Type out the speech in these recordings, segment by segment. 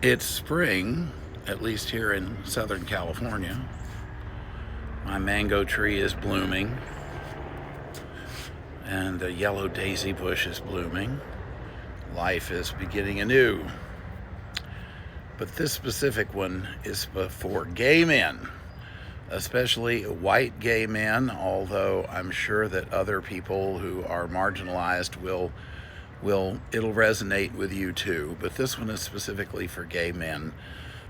It's spring, at least here in Southern California. My mango tree is blooming, and the yellow daisy bush is blooming. Life is beginning anew. But this specific one is for gay men, especially white gay men, although I'm sure that other people who are marginalized it'll resonate with you too. But this one is specifically for gay men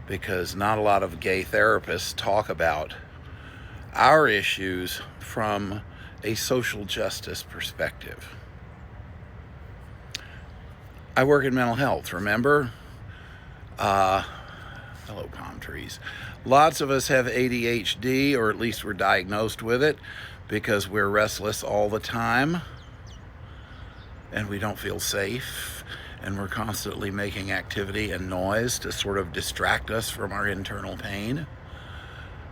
because not a lot of gay therapists talk about our issues from a social justice perspective. I work in mental health, remember? Hello, palm trees. Lots of us have ADHD, or at least we're diagnosed with it because we're restless all the time and we don't feel safe, and we're constantly making activity and noise to sort of distract us from our internal pain.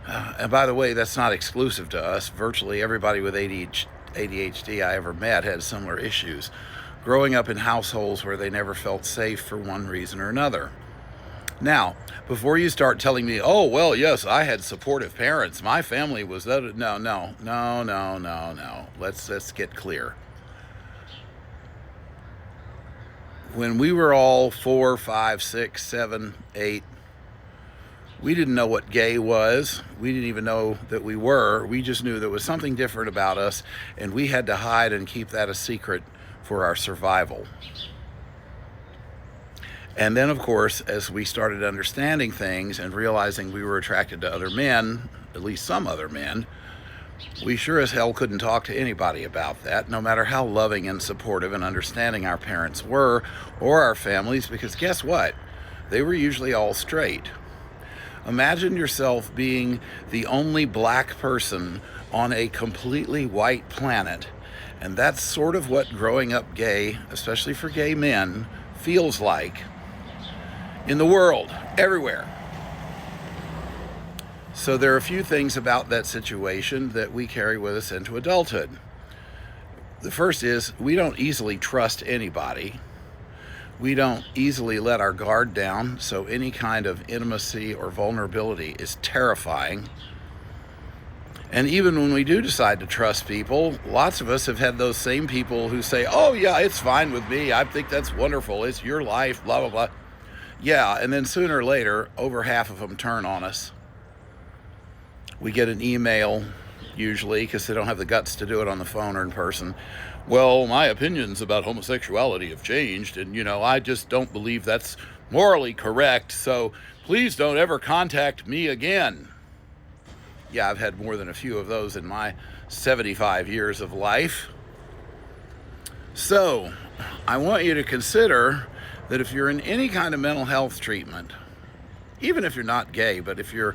And by the way, that's not exclusive to us. Virtually everybody with ADHD I ever met had similar issues, growing up in households where they never felt safe for one reason or another. Now, before you start telling me, oh, well, yes, I had supportive parents, my family was that. No. Let's get clear. When we were all 4, 5, 6, 7, 8, we didn't know what gay was. We didn't even know that we were. We just knew there was something different about us, and we had to hide and keep that a secret for our survival. And then, of course, as we started understanding things and realizing we were attracted to other men, at least some other men, we sure as hell couldn't talk to anybody about that, no matter how loving and supportive and understanding our parents were or our families, because guess what? They were usually all straight. Imagine yourself being the only black person on a completely white planet, and that's sort of what growing up gay, especially for gay men, feels like in the world, everywhere. So there are a few things about that situation that we carry with us into adulthood. The first is we don't easily trust anybody. We don't easily let our guard down, so any kind of intimacy or vulnerability is terrifying. And even when we do decide to trust people, lots of us have had those same people who say, oh yeah, it's fine with me, I think that's wonderful, it's your life, blah, blah, blah. Yeah, and then sooner or later, over half of them turn on us. We get an email, usually, because they don't have the guts to do it on the phone or in person. Well, my opinions about homosexuality have changed, and, I just don't believe that's morally correct, so please don't ever contact me again. Yeah, I've had more than a few of those in my 75 years of life. So, I want you to consider that if you're in any kind of mental health treatment, even if you're not gay, but if you're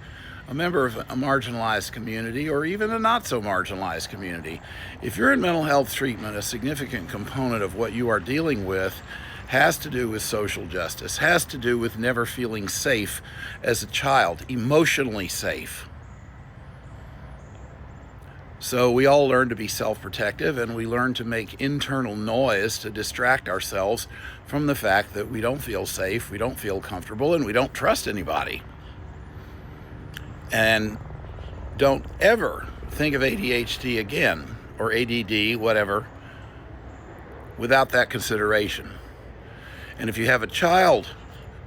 a member of a marginalized community or even a not so marginalized community, if you're in mental health treatment, a significant component of what you are dealing with has to do with social justice, has to do with never feeling safe as a child, emotionally safe. So we all learn to be self-protective, and we learn to make internal noise to distract ourselves from the fact that we don't feel safe, we don't feel comfortable, and we don't trust anybody. And don't ever think of ADHD again, or ADD, whatever, without that consideration. And if you have a child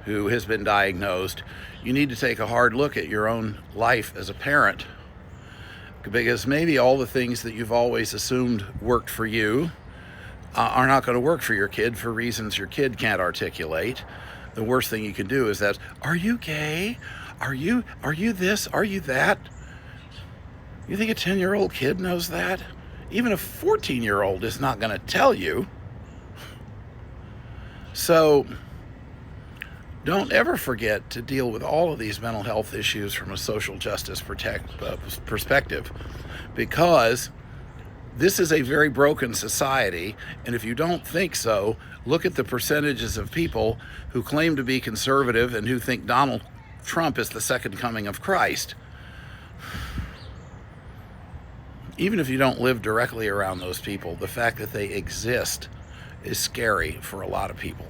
who has been diagnosed, you need to take a hard look at your own life as a parent, because maybe all the things that you've always assumed worked for you are not going to work for your kid for reasons your kid can't articulate. The worst thing you can do is that, are you gay? Are you this? Are you that? You think a 10-year-old kid knows that? Even a 14-year-old is not going to tell you. So don't ever forget to deal with all of these mental health issues from a social justice perspective, because this is a very broken society, and if you don't think so, look at the percentages of people who claim to be conservative and who think Donald Trump is the second coming of Christ. Even if you don't live directly around those people, the fact that they exist is scary for a lot of people.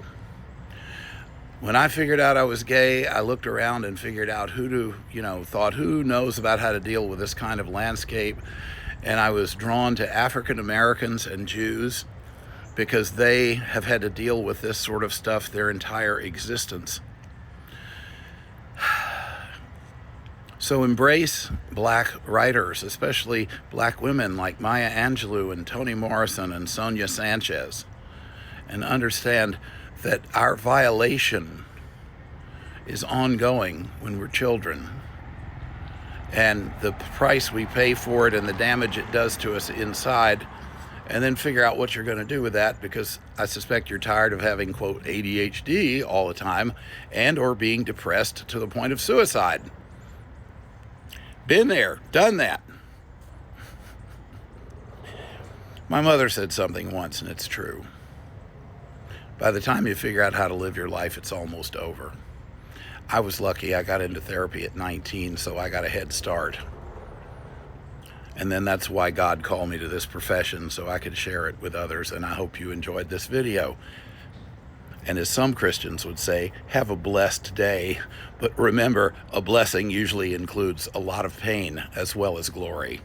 When I figured out I was gay, I looked around and figured out thought who knows about how to deal with this kind of landscape. And I was drawn to African Americans and Jews because they have had to deal with this sort of stuff their entire existence. So embrace black writers, especially black women like Maya Angelou and Toni Morrison and Sonia Sanchez, and understand that our violation is ongoing when we're children, and the price we pay for it and the damage it does to us inside, and then figure out what you're going to do with that, because I suspect you're tired of having, quote, ADHD all the time and or being depressed to the point of suicide. Been there, done that. My mother said something once, and it's true. By the time you figure out how to live your life, it's almost over. I was lucky. I got into therapy at 19, so I got a head start. And then that's why God called me to this profession, so I could share it with others, and I hope you enjoyed this video. And as some Christians would say, have a blessed day. But remember, a blessing usually includes a lot of pain as well as glory.